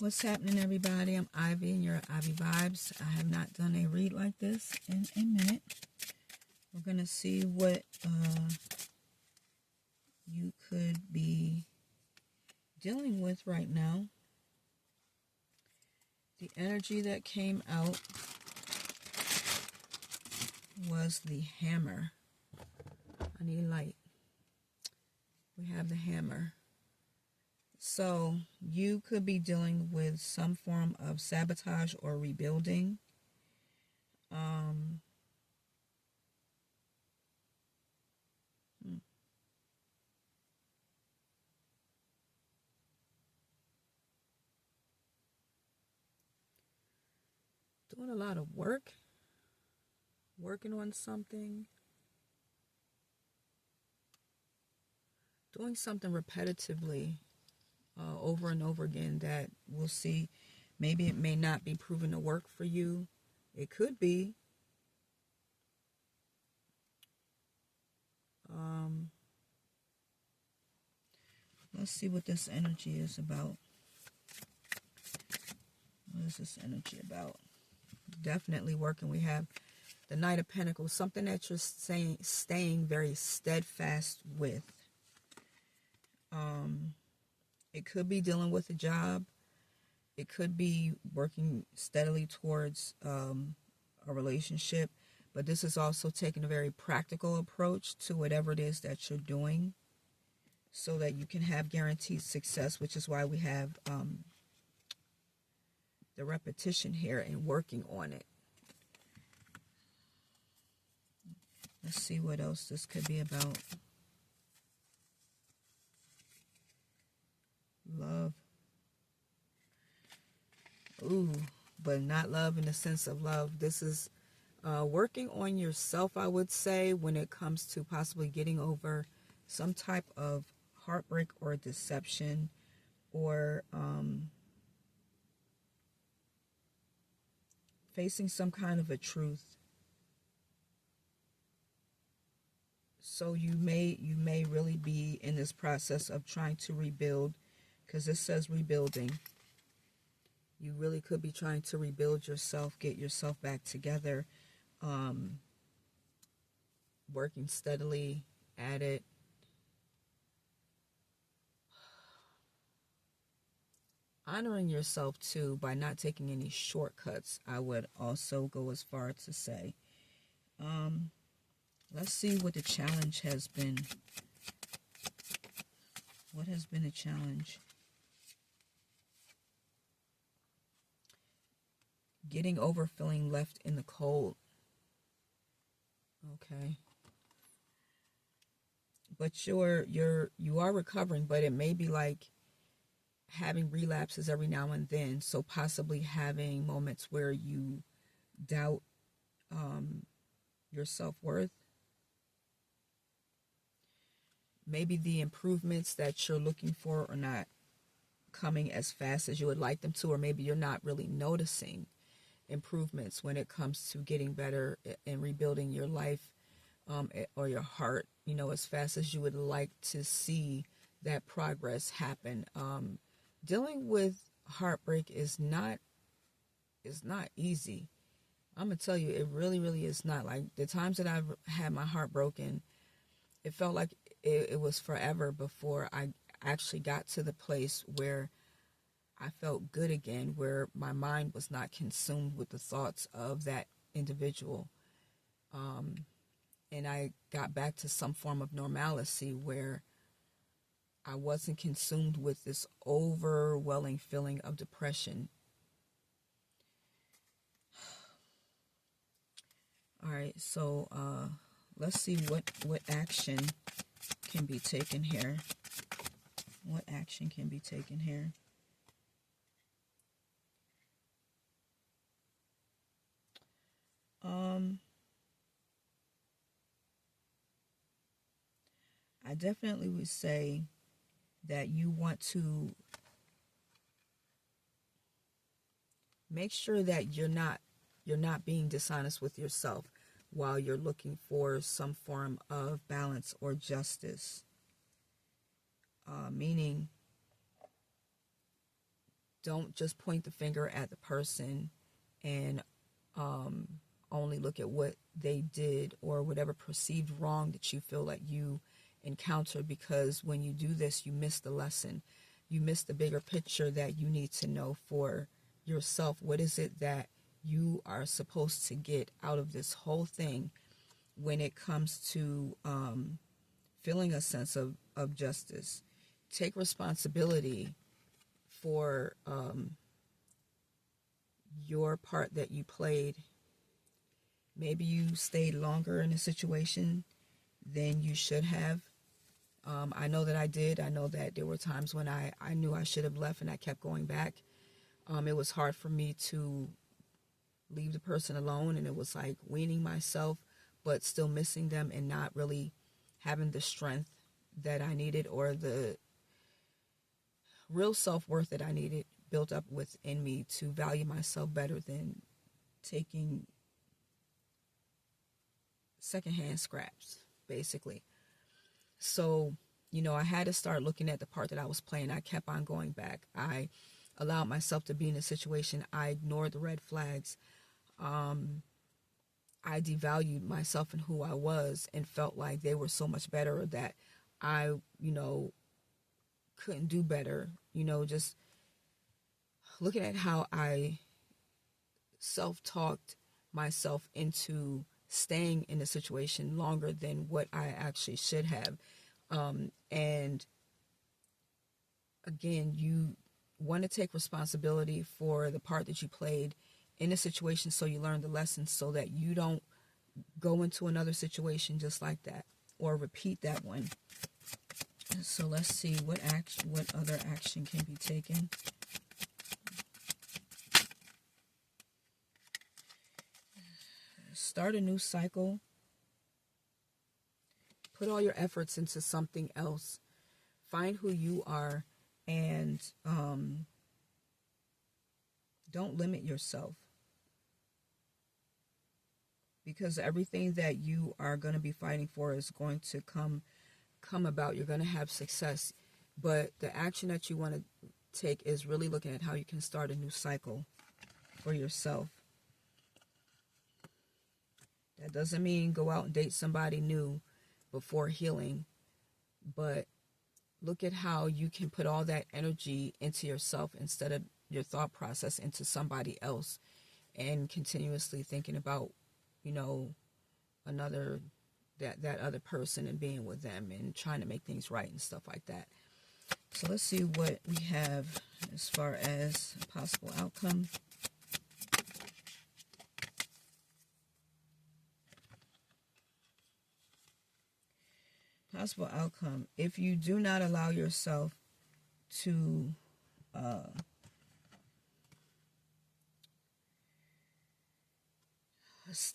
What's happening, everybody? I'm Ivy and you're at Ivy Vibes. I have not done a read like this in a minute. We're going to see what you could be dealing with right now. The energy that came out was the hammer. I need light. We have the hammer. So you could be dealing with some form of sabotage or rebuilding. Doing a lot of work, working on something, doing something repetitively over and over again that we'll see. Maybe it may not be proven to work for you. It could be. Let's see what this energy is about. What is this energy about? Definitely working. We have the Knight of Pentacles, something that you're staying very steadfast with. It could be dealing with a job. It could be working steadily towards a relationship. But this is also taking a very practical approach to whatever it is that you're doing so that you can have guaranteed success, which is why we have the repetition here and working on it. Let's see what else this could be about. Love. Ooh, but not love in the sense of love. This is working on yourself, I would say, when it comes to possibly getting over some type of heartbreak or deception, or facing some kind of a truth. So you may really be in this process of trying to rebuild, because this says rebuilding. You really could be trying to rebuild yourself, get yourself back together, working steadily at it. Honoring yourself too by not taking any shortcuts, I would also go as far to say. Let's see what the challenge has been. What has been a challenge? Getting over feeling left in the cold. Okay. But you are recovering, but it may be like having relapses every now and then. So possibly having moments where you doubt your self-worth. Maybe the improvements that you're looking for are not coming as fast as you would like them to, or maybe you're not really noticing improvements when it comes to getting better and rebuilding your life or your heart, as fast as you would like to see that progress happen. Dealing with heartbreak is not easy. I'm gonna tell you, it really, really is not. Like the times that I've had my heart broken, it felt like it was forever before I actually got to the place where I felt good again, where my mind was not consumed with the thoughts of that individual. And I got back to some form of normalcy where I wasn't consumed with this overwhelming feeling of depression. All right, so let's see what action can be taken here. What action can be taken here? I definitely would say that you want to make sure that you're not being dishonest with yourself while you're looking for some form of balance or justice. Meaning Don't just point the finger at the person and only look at what they did or whatever perceived wrong that you feel like you encountered, because when you do this, you miss the lesson. You miss the bigger picture that you need to know for yourself. What is it that you are supposed to get out of this whole thing when it comes to feeling a sense of justice? Take responsibility for your part that you played. Maybe you stayed longer in a situation than you should have. I know that I did. I know that there were times when I knew I should have left and I kept going back. It was hard for me to leave the person alone, and it was like weaning myself, but still missing them and not really having the strength that I needed or the real self-worth that I needed built up within me to value myself better than taking secondhand scraps, basically. So, I had to start looking at the part that I was playing. I kept on going back. I allowed myself to be in a situation. I ignored the red flags. I devalued myself and who I was and felt like they were so much better that I, couldn't do better. Just looking at how I self-talked myself into staying in a situation longer than what I actually should have. And again, you want to take responsibility for the part that you played in a situation, so you learn the lesson so that you don't go into another situation just like that or repeat that one. So let's see what other action can be taken. Start a new cycle. Put all your efforts into something else. Find who you are and don't limit yourself. Because everything that you are going to be fighting for is going to come about. You're going to have success. But the action that you want to take is really looking at how you can start a new cycle for yourself. That doesn't mean go out and date somebody new before healing, but look at how you can put all that energy into yourself instead of your thought process into somebody else, and continuously thinking about, that other person and being with them and trying to make things right and stuff like that. So let's see what we have as far as a possible outcome. Possible outcome. If you do not allow yourself to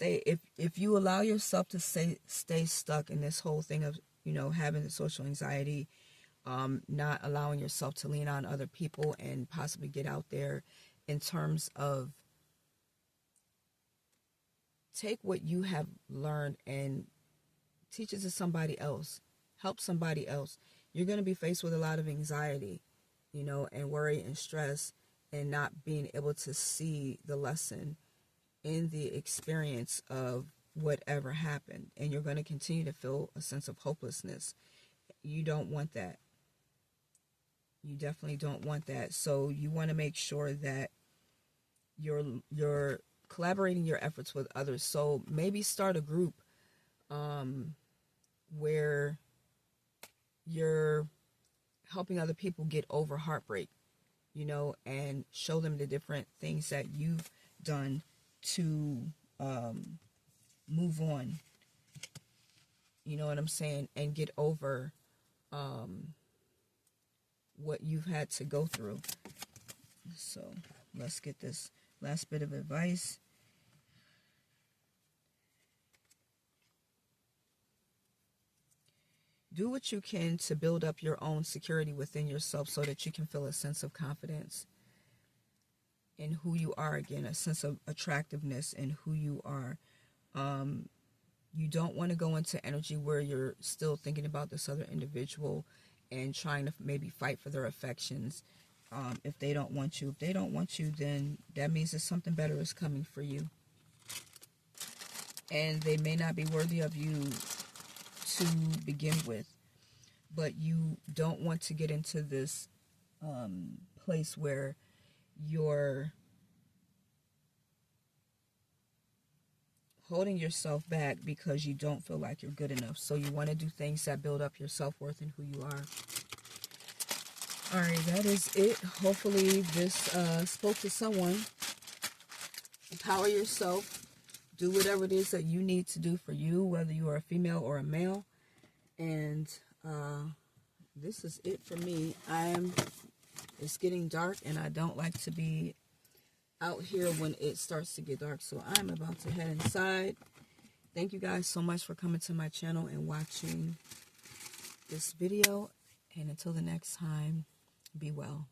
if you allow yourself to stay stuck in this whole thing of having the social anxiety, not allowing yourself to lean on other people and possibly get out there, in terms of take what you have learned and teach it to somebody else. Help somebody else. You're going to be faced with a lot of anxiety, and worry and stress, and not being able to see the lesson in the experience of whatever happened. And you're going to continue to feel a sense of hopelessness. You don't want that. You definitely don't want that. So you want to make sure that you're collaborating your efforts with others. So maybe start a group where you're helping other people get over heartbreak, and show them the different things that you've done to move on. You know what I'm saying? And get over what you've had to go through. So let's get this last bit of advice. Do what you can to build up your own security within yourself so that you can feel a sense of confidence in who you are again, a sense of attractiveness in who you are. You don't want to go into energy where you're still thinking about this other individual and trying to maybe fight for their affections. if they don't want you. If they don't want you, then that means that something better is coming for you. And they may not be worthy of you to begin with, but you don't want to get into this place where you're holding yourself back because you don't feel like you're good enough. So you want to do things that build up your self-worth and who you are. Alright, that is it. Hopefully this spoke to someone. Empower yourself. Do whatever it is that you need to do for you, whether you are a female or a male. And this is it for me. It's getting dark, and I don't like to be out here when it starts to get dark. So I'm about to head inside. Thank you guys so much for coming to my channel and watching this video. And until the next time, be well.